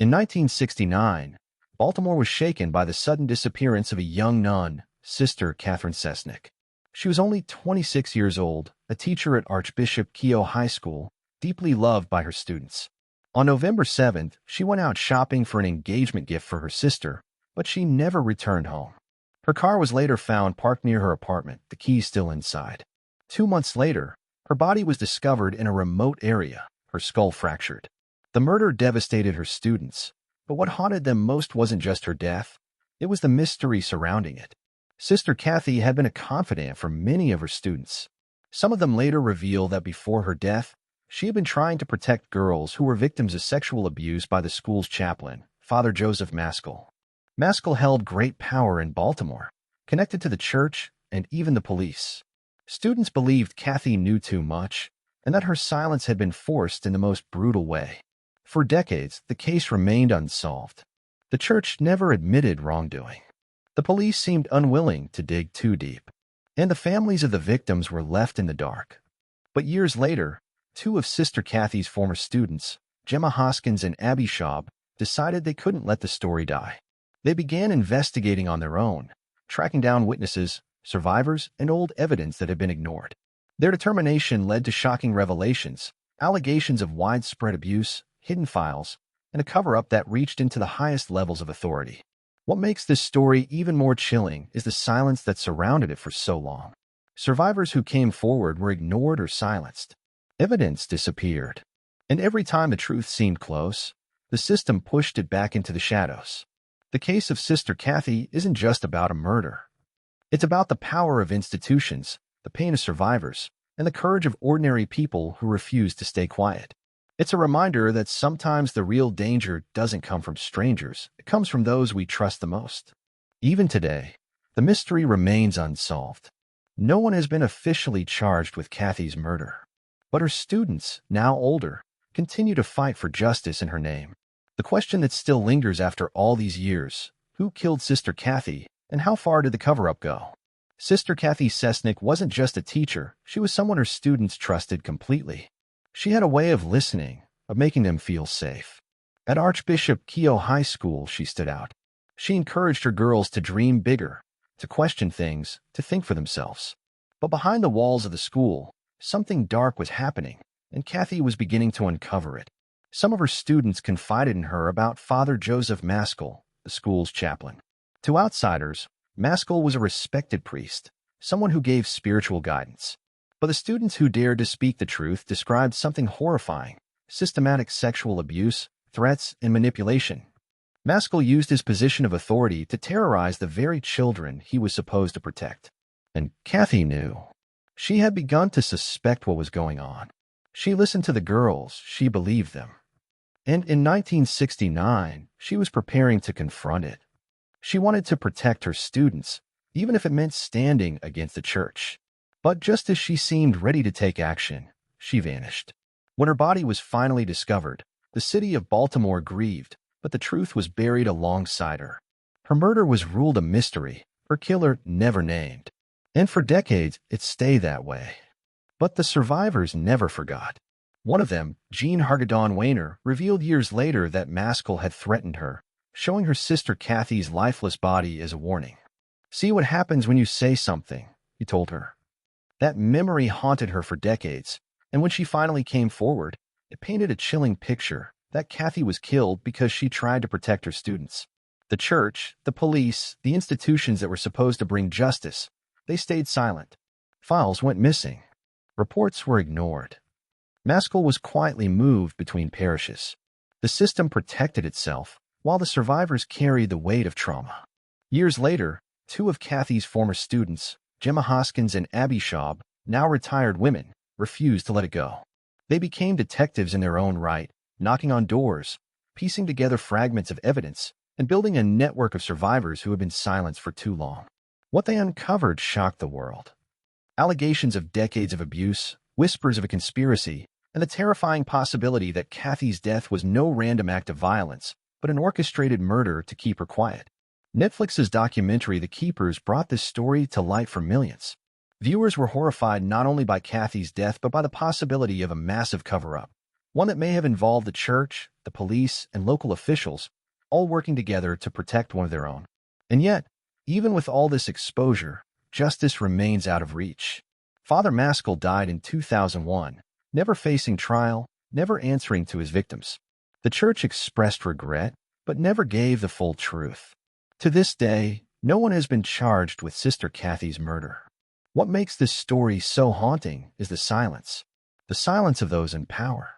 In 1969, Baltimore was shaken by the sudden disappearance of a young nun, Sister Cathy Cesnik. She was only 26 years old, a teacher at Archbishop Keough High School, deeply loved by her students. On November 7th, she went out shopping for an engagement gift for her sister, but she never returned home. Her car was later found parked near her apartment, the keys still inside. 2 months later, her body was discovered in a remote area, her skull fractured. The murder devastated her students, but what haunted them most wasn't just her death, it was the mystery surrounding it. Sister Cathy had been a confidant for many of her students. Some of them later reveal that before her death, she had been trying to protect girls who were victims of sexual abuse by the school's chaplain, Father Joseph Maskell. Maskell held great power in Baltimore, connected to the church and even the police. Students believed Cathy knew too much, and that her silence had been forced in the most brutal way. For decades, the case remained unsolved. The church never admitted wrongdoing. The police seemed unwilling to dig too deep, and the families of the victims were left in the dark. But years later, two of Sister Cathy's former students, Gemma Hoskins and Abby Schaub, decided they couldn't let the story die. They began investigating on their own, tracking down witnesses, survivors, and old evidence that had been ignored. Their determination led to shocking revelations, allegations of widespread abuse, hidden files, and a cover-up that reached into the highest levels of authority. What makes this story even more chilling is the silence that surrounded it for so long. Survivors who came forward were ignored or silenced. Evidence disappeared. And every time the truth seemed close, the system pushed it back into the shadows. The case of Sister Cathy isn't just about a murder. It's about the power of institutions, the pain of survivors, and the courage of ordinary people who refuse to stay quiet. It's a reminder that sometimes the real danger doesn't come from strangers, it comes from those we trust the most. Even today, the mystery remains unsolved. No one has been officially charged with Cathy's murder. But her students, now older, continue to fight for justice in her name. The question that still lingers after all these years, who killed Sister Cathy, and how far did the cover-up go? Sister Cathy Cesnik wasn't just a teacher, she was someone her students trusted completely. She had a way of listening, of making them feel safe. At Archbishop Keough High School, she stood out. She encouraged her girls to dream bigger, to question things, to think for themselves. But behind the walls of the school, something dark was happening, and Cathy was beginning to uncover it. Some of her students confided in her about Father Joseph Maskell, the school's chaplain. To outsiders, Maskell was a respected priest, someone who gave spiritual guidance. But the students who dared to speak the truth described something horrifying: systematic sexual abuse, threats, and manipulation. Maskell used his position of authority to terrorize the very children he was supposed to protect. And Cathy knew. She had begun to suspect what was going on. She listened to the girls, she believed them. And in 1969, she was preparing to confront it. She wanted to protect her students, even if it meant standing against the church. But just as she seemed ready to take action, she vanished. When her body was finally discovered, the city of Baltimore grieved, but the truth was buried alongside her. Her murder was ruled a mystery, her killer never named. And for decades, it stayed that way. But the survivors never forgot. One of them, Jean Hargadon Weiner, revealed years later that Maskell had threatened her, showing her sister Cathy's lifeless body as a warning. "See what happens when you say something," he told her. That memory haunted her for decades, and when she finally came forward, it painted a chilling picture that Cathy was killed because she tried to protect her students. The church, the police, the institutions that were supposed to bring justice, they stayed silent. Files went missing. Reports were ignored. Maskell was quietly moved between parishes. The system protected itself, while the survivors carried the weight of trauma. Years later, two of Cathy's former students, Gemma Hoskins and Abby Schaub, now retired women, refused to let it go. They became detectives in their own right, knocking on doors, piecing together fragments of evidence, and building a network of survivors who had been silenced for too long. What they uncovered shocked the world. Allegations of decades of abuse, whispers of a conspiracy, and the terrifying possibility that Cathy's death was no random act of violence, but an orchestrated murder to keep her quiet. Netflix's documentary The Keepers brought this story to light for millions. Viewers were horrified not only by Cathy's death but by the possibility of a massive cover-up, one that may have involved the church, the police, and local officials, all working together to protect one of their own. And yet, even with all this exposure, justice remains out of reach. Father Maskell died in 2001, never facing trial, never answering to his victims. The church expressed regret, but never gave the full truth. To this day, no one has been charged with Sister Cathy's murder. What makes this story so haunting is the silence of those in power,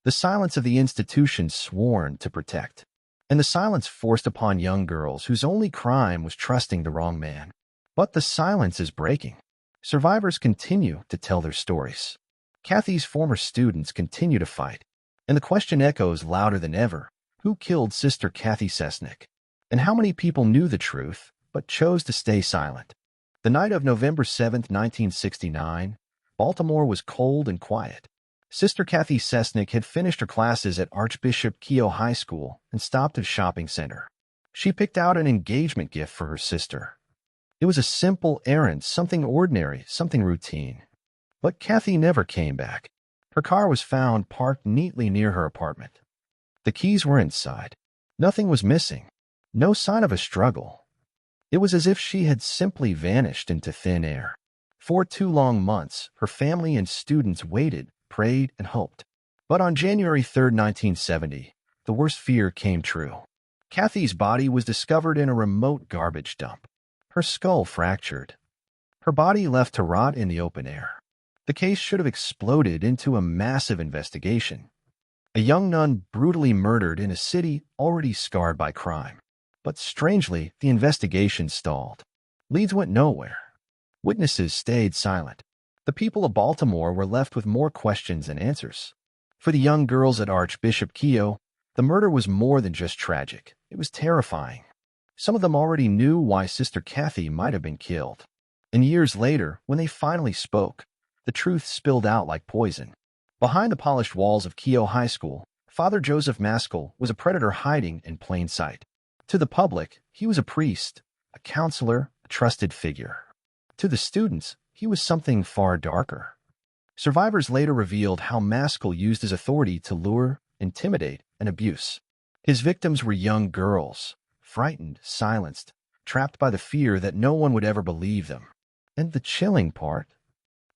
the silence of the institutions sworn to protect, and the silence forced upon young girls whose only crime was trusting the wrong man. But the silence is breaking. Survivors continue to tell their stories. Cathy's former students continue to fight, and the question echoes louder than ever: who killed Sister Cathy Cesnik? And how many people knew the truth but chose to stay silent? The night of November 7, 1969, Baltimore was cold and quiet. Sister Cathy Cesnik had finished her classes at Archbishop Keough High School and stopped at a shopping center. She picked out an engagement gift for her sister. It was a simple errand, something ordinary, something routine. But Cathy never came back. Her car was found parked neatly near her apartment. The keys were inside. Nothing was missing. No sign of a struggle. It was as if she had simply vanished into thin air. For 2 long months, her family and students waited, prayed, and hoped. But on January 3, 1970, the worst fear came true. Cathy's body was discovered in a remote garbage dump. Her skull fractured. Her body left to rot in the open air. The case should have exploded into a massive investigation. A young nun brutally murdered in a city already scarred by crime. But strangely, the investigation stalled. Leads went nowhere. Witnesses stayed silent. The people of Baltimore were left with more questions than answers. For the young girls at Archbishop Keough, the murder was more than just tragic. It was terrifying. Some of them already knew why Sister Cathy might have been killed. And years later, when they finally spoke, the truth spilled out like poison. Behind the polished walls of Keough High School, Father Joseph Maskell was a predator hiding in plain sight. To the public, he was a priest, a counselor, a trusted figure. To the students, he was something far darker. Survivors later revealed how Maskell used his authority to lure, intimidate, and abuse. His victims were young girls, frightened, silenced, trapped by the fear that no one would ever believe them. And the chilling part?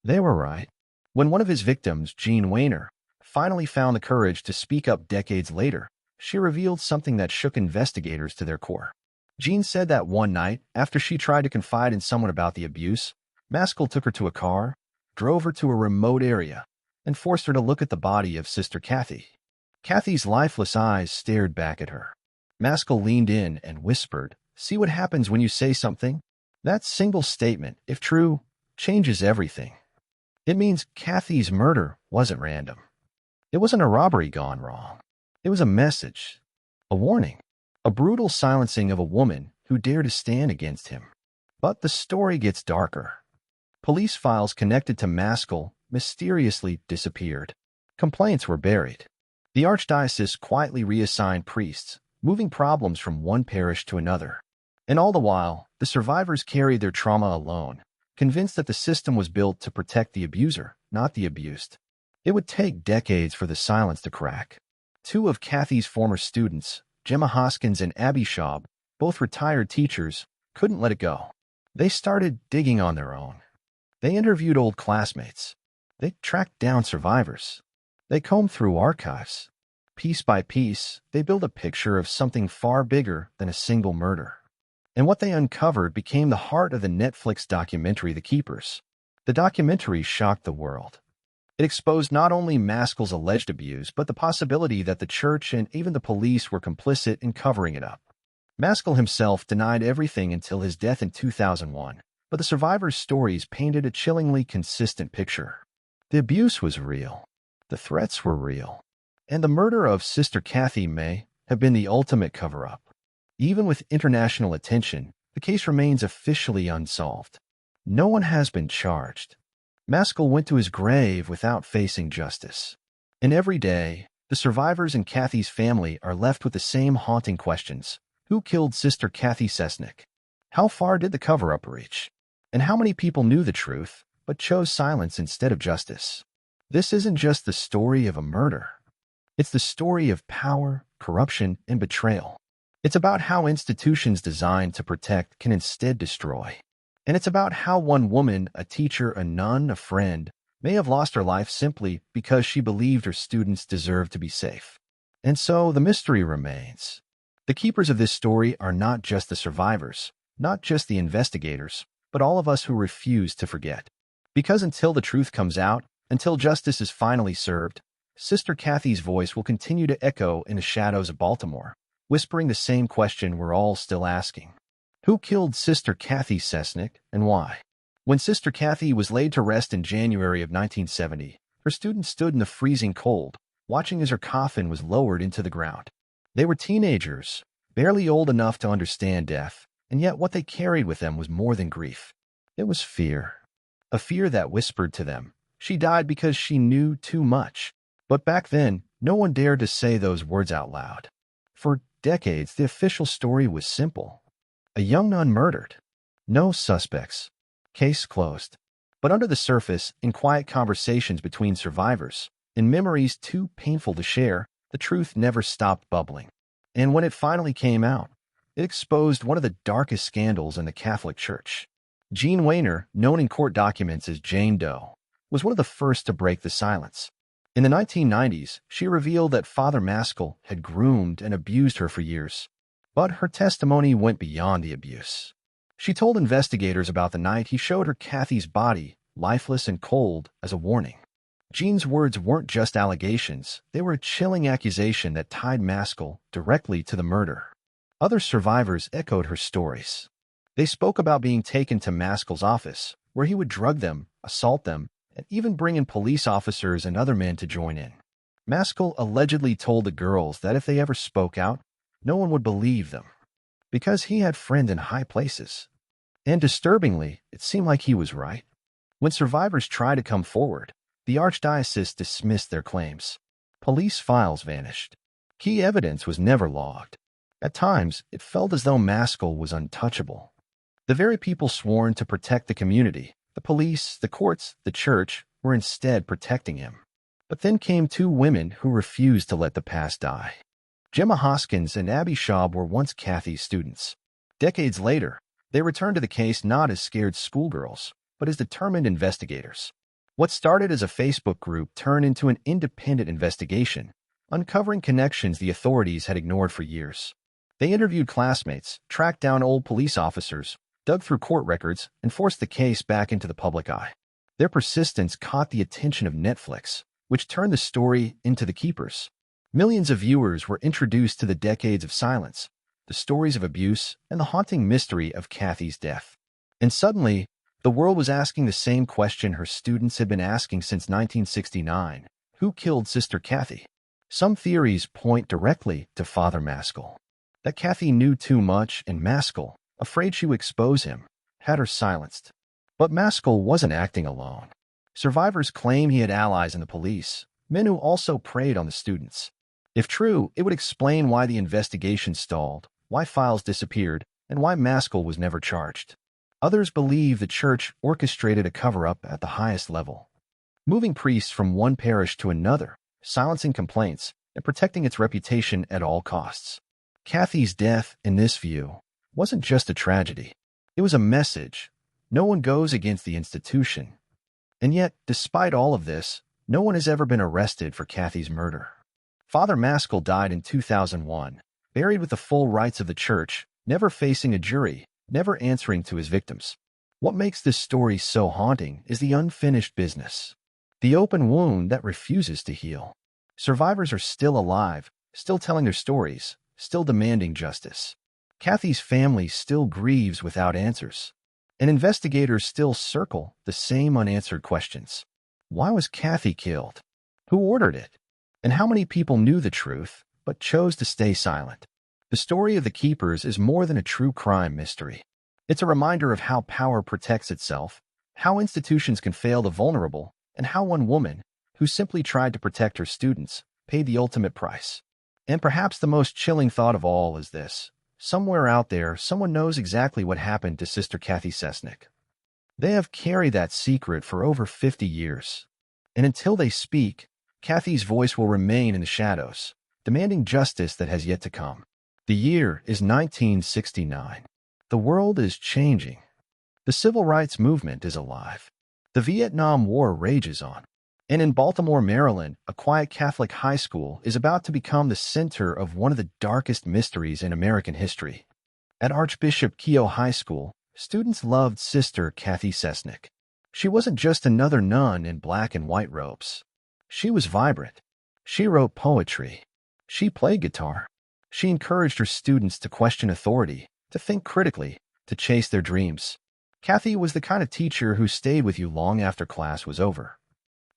They were right. When one of his victims, Jean Weiner, finally found the courage to speak up decades later, she revealed something that shook investigators to their core. Jean said that one night, after she tried to confide in someone about the abuse, Maskell took her to a car, drove her to a remote area, and forced her to look at the body of Sister Cathy. Cathy's lifeless eyes stared back at her. Maskell leaned in and whispered, "See what happens when you say something?" That single statement, if true, changes everything. It means Cathy's murder wasn't random. It wasn't a robbery gone wrong. It was a message, a warning, a brutal silencing of a woman who dared to stand against him. But the story gets darker. Police files connected to Maskell mysteriously disappeared. Complaints were buried. The archdiocese quietly reassigned priests, moving problems from one parish to another. And all the while, the survivors carried their trauma alone, convinced that the system was built to protect the abuser, not the abused. It would take decades for the silence to crack. 2 of Cathy's former students, Gemma Hoskins and Abby Schaub, both retired teachers, couldn't let it go. They started digging on their own. They interviewed old classmates. They tracked down survivors. They combed through archives. Piece by piece, they built a picture of something far bigger than a single murder. And what they uncovered became the heart of the Netflix documentary The Keepers. The documentary shocked the world. It exposed not only Maskell's alleged abuse, but the possibility that the church and even the police were complicit in covering it up. Maskell himself denied everything until his death in 2001, but the survivors' stories painted a chillingly consistent picture. The abuse was real. The threats were real. And the murder of Sister Cathy may have been the ultimate cover-up. Even with international attention, the case remains officially unsolved. No one has been charged. Maskell went to his grave without facing justice. And every day, the survivors and Cathy's family are left with the same haunting questions. Who killed Sister Cathy Cesnik? How far did the cover-up reach? And how many people knew the truth, but chose silence instead of justice? This isn't just the story of a murder. It's the story of power, corruption, and betrayal. It's about how institutions designed to protect can instead destroy. And it's about how one woman, a teacher, a nun, a friend, may have lost her life simply because she believed her students deserved to be safe. And so the mystery remains. The keepers of this story are not just the survivors, not just the investigators, but all of us who refuse to forget. Because until the truth comes out, until justice is finally served, Sister Cathy's voice will continue to echo in the shadows of Baltimore, whispering the same question we're all still asking. Who killed Sister Cathy Cesnik and why? When Sister Cathy was laid to rest in January of 1970, her students stood in the freezing cold, watching as her coffin was lowered into the ground. They were teenagers, barely old enough to understand death, and yet what they carried with them was more than grief. It was fear. A fear that whispered to them, she died because she knew too much. But back then, no one dared to say those words out loud. For decades, the official story was simple. A young nun murdered. No suspects. Case closed. But under the surface, in quiet conversations between survivors, in memories too painful to share, the truth never stopped bubbling. And when it finally came out, it exposed one of the darkest scandals in the Catholic Church. Jean Weiner, known in court documents as Jane Doe, was one of the first to break the silence. In the 1990s, she revealed that Father Maskell had groomed and abused her for years. But her testimony went beyond the abuse. She told investigators about the night he showed her Cathy's body, lifeless and cold, as a warning. Jean's words weren't just allegations, they were a chilling accusation that tied Maskell directly to the murder. Other survivors echoed her stories. They spoke about being taken to Maskell's office, where he would drug them, assault them, and even bring in police officers and other men to join in. Maskell allegedly told the girls that if they ever spoke out, no one would believe them, because he had friends in high places. And disturbingly, it seemed like he was right. When survivors tried to come forward, the archdiocese dismissed their claims. Police files vanished. Key evidence was never logged. At times, it felt as though Maskell was untouchable. The very people sworn to protect the community, the police, the courts, the church, were instead protecting him. But then came two women who refused to let the past die. Gemma Hoskins and Abby Schaub were once Cathy's students. Decades later, they returned to the case not as scared schoolgirls, but as determined investigators. What started as a Facebook group turned into an independent investigation, uncovering connections the authorities had ignored for years. They interviewed classmates, tracked down old police officers, dug through court records, and forced the case back into the public eye. Their persistence caught the attention of Netflix, which turned the story into The Keepers. Millions of viewers were introduced to the decades of silence, the stories of abuse, and the haunting mystery of Cathy's death. And suddenly, the world was asking the same question her students had been asking since 1969. Who killed Sister Cathy? Some theories point directly to Father Maskell. That Cathy knew too much, and Maskell, afraid she would expose him, had her silenced. But Maskell wasn't acting alone. Survivors claim he had allies in the police, men who also preyed on the students. If true, it would explain why the investigation stalled, why files disappeared, and why Maskell was never charged. Others believe the church orchestrated a cover-up at the highest level, moving priests from one parish to another, silencing complaints, and protecting its reputation at all costs. Cathy's death, in this view, wasn't just a tragedy. It was a message. No one goes against the institution. And yet, despite all of this, no one has ever been arrested for Cathy's murder. Father Maskell died in 2001, buried with the full rights of the church, never facing a jury, never answering to his victims. What makes this story so haunting is the unfinished business, the open wound that refuses to heal. Survivors are still alive, still telling their stories, still demanding justice. Cathy's family still grieves without answers, and investigators still circle the same unanswered questions. Why was Cathy killed? Who ordered it? And how many people knew the truth, but chose to stay silent? The story of the Keepers is more than a true crime mystery. It's a reminder of how power protects itself, how institutions can fail the vulnerable, and how one woman, who simply tried to protect her students, paid the ultimate price. And perhaps the most chilling thought of all is this. Somewhere out there, someone knows exactly what happened to Sister Cathy Cesnik. They have carried that secret for over 50 years. And until they speak, Cathy's voice will remain in the shadows, demanding justice that has yet to come. The year is 1969. The world is changing. The civil rights movement is alive. The Vietnam War rages on. And in Baltimore, Maryland, a quiet Catholic high school is about to become the center of one of the darkest mysteries in American history. At Archbishop Keough High School, students loved Sister Cathy Cesnik. She wasn't just another nun in black and white robes. She was vibrant. She wrote poetry. She played guitar. She encouraged her students to question authority, to think critically, to chase their dreams. Cathy was the kind of teacher who stayed with you long after class was over.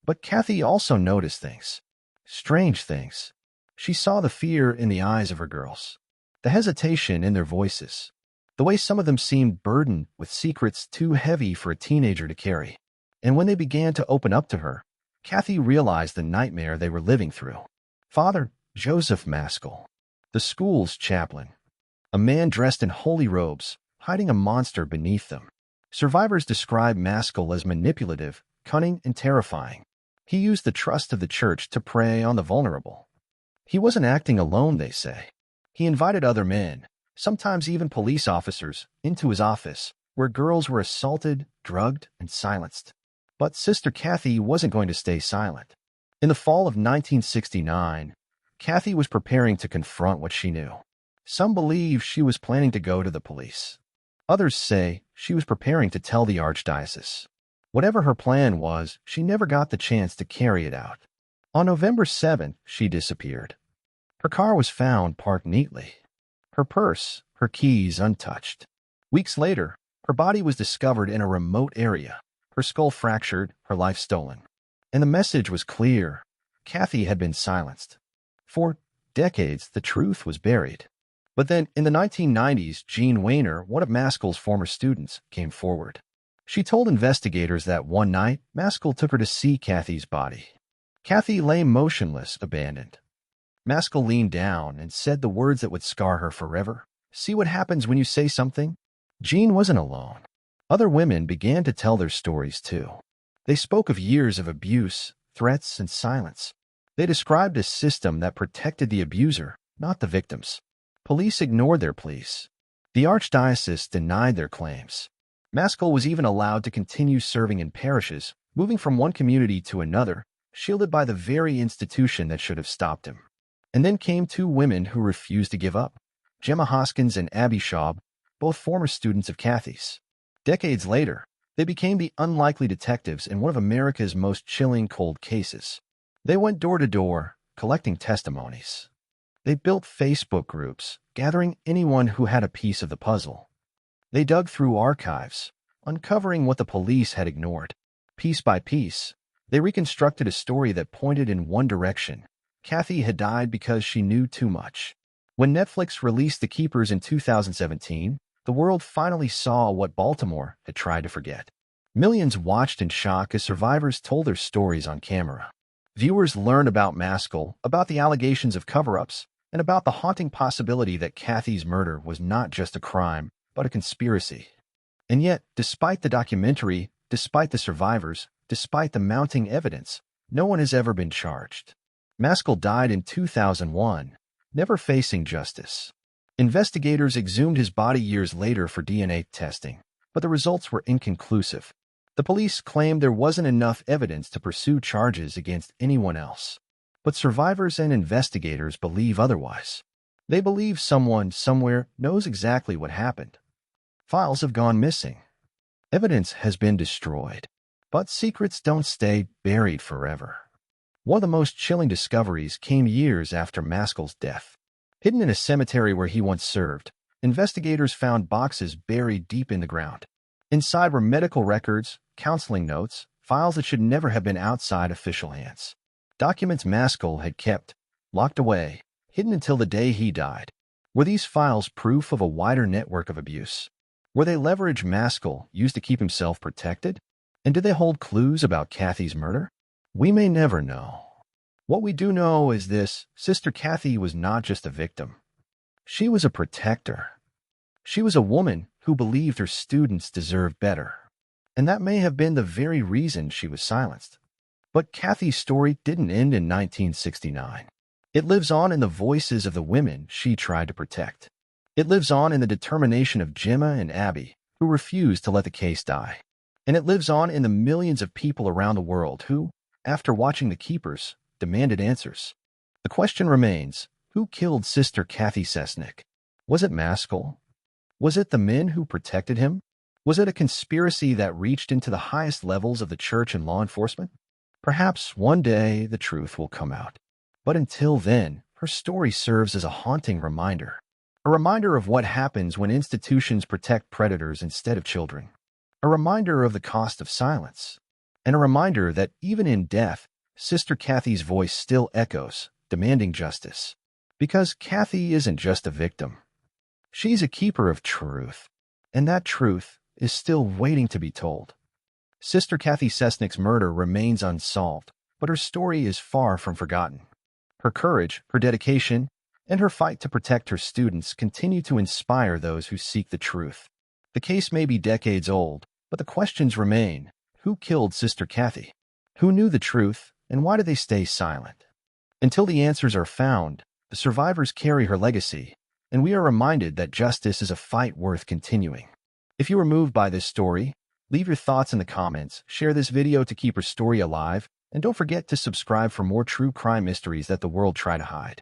But Cathy also noticed things. Strange things. She saw the fear in the eyes of her girls, the hesitation in their voices, the way some of them seemed burdened with secrets too heavy for a teenager to carry. And when they began to open up to her, Cathy realized the nightmare they were living through. Father Joseph Maskell, the school's chaplain, a man dressed in holy robes, hiding a monster beneath them. Survivors describe Maskell as manipulative, cunning, and terrifying. He used the trust of the church to prey on the vulnerable. He wasn't acting alone, they say. He invited other men, sometimes even police officers, into his office, where girls were assaulted, drugged, and silenced. But Sister Cathy wasn't going to stay silent. In the fall of 1969, Cathy was preparing to confront what she knew. Some believe she was planning to go to the police. Others say she was preparing to tell the archdiocese. Whatever her plan was, she never got the chance to carry it out. On November 7th, she disappeared. Her car was found parked neatly. Her purse, her keys untouched. Weeks later, her body was discovered in a remote area, her skull fractured, her life stolen. And the message was clear. Cathy had been silenced. For decades, the truth was buried. But then, in the 1990s, Jean Weiner, one of Maskell's former students, came forward. She told investigators that one night, Maskell took her to see Cathy's body. Cathy lay motionless, abandoned. Maskell leaned down and said the words that would scar her forever. See what happens when you say something? Jean wasn't alone. Other women began to tell their stories too. They spoke of years of abuse, threats, and silence. They described a system that protected the abuser, not the victims. Police ignored their pleas. The archdiocese denied their claims. Maskell was even allowed to continue serving in parishes, moving from one community to another, shielded by the very institution that should have stopped him. And then came two women who refused to give up, Gemma Hoskins and Abby Schaub, both former students of Cathy's. Decades later, they became the unlikely detectives in one of America's most chilling cold cases. They went door to door, collecting testimonies. They built Facebook groups, gathering anyone who had a piece of the puzzle. They dug through archives, uncovering what the police had ignored. Piece by piece, they reconstructed a story that pointed in one direction. Cathy had died because she knew too much. When Netflix released The Keepers in 2017, the world finally saw what Baltimore had tried to forget. Millions watched in shock as survivors told their stories on camera. Viewers learned about Maskell, about the allegations of cover-ups, and about the haunting possibility that Cathy's murder was not just a crime, but a conspiracy. And yet, despite the documentary, despite the survivors, despite the mounting evidence, no one has ever been charged. Maskell died in 2001, never facing justice. Investigators exhumed his body years later for DNA testing, but the results were inconclusive. The police claimed there wasn't enough evidence to pursue charges against anyone else. But survivors and investigators believe otherwise. They believe someone somewhere knows exactly what happened. Files have gone missing. Evidence has been destroyed. But secrets don't stay buried forever. One of the most chilling discoveries came years after Maskell's death. Hidden in a cemetery where he once served, investigators found boxes buried deep in the ground. Inside were medical records, counseling notes, files that should never have been outside official hands. Documents Maskell had kept, locked away, hidden until the day he died. Were these files proof of a wider network of abuse? Were they leverage Maskell used to keep himself protected? And did they hold clues about Cathy's murder? We may never know. What we do know is this: Sister Cathy was not just a victim. She was a protector. She was a woman who believed her students deserved better. And that may have been the very reason she was silenced. But Cathy's story didn't end in 1969. It lives on in the voices of the women she tried to protect. It lives on in the determination of Gemma and Abby, who refused to let the case die. And it lives on in the millions of people around the world who, after watching The Keepers, demanded answers. The question remains, who killed Sister Cathy Cesnik? Was it Maskell? Was it the men who protected him? Was it a conspiracy that reached into the highest levels of the church and law enforcement? Perhaps one day the truth will come out. But until then, her story serves as a haunting reminder. A reminder of what happens when institutions protect predators instead of children. A reminder of the cost of silence. And a reminder that even in death, Sister Cathy's voice still echoes, demanding justice. Because Cathy isn't just a victim. She's a keeper of truth. And that truth is still waiting to be told. Sister Cathy Cesnik's murder remains unsolved, but her story is far from forgotten. Her courage, her dedication, and her fight to protect her students continue to inspire those who seek the truth. The case may be decades old, but the questions remain. Who killed Sister Cathy? Who knew the truth, and why did they stay silent? Until the answers are found, the survivors carry her legacy, and we are reminded that justice is a fight worth continuing. If you were moved by this story, leave your thoughts in the comments, share this video to keep her story alive, and don't forget to subscribe for more true crime mysteries that the world try to hide.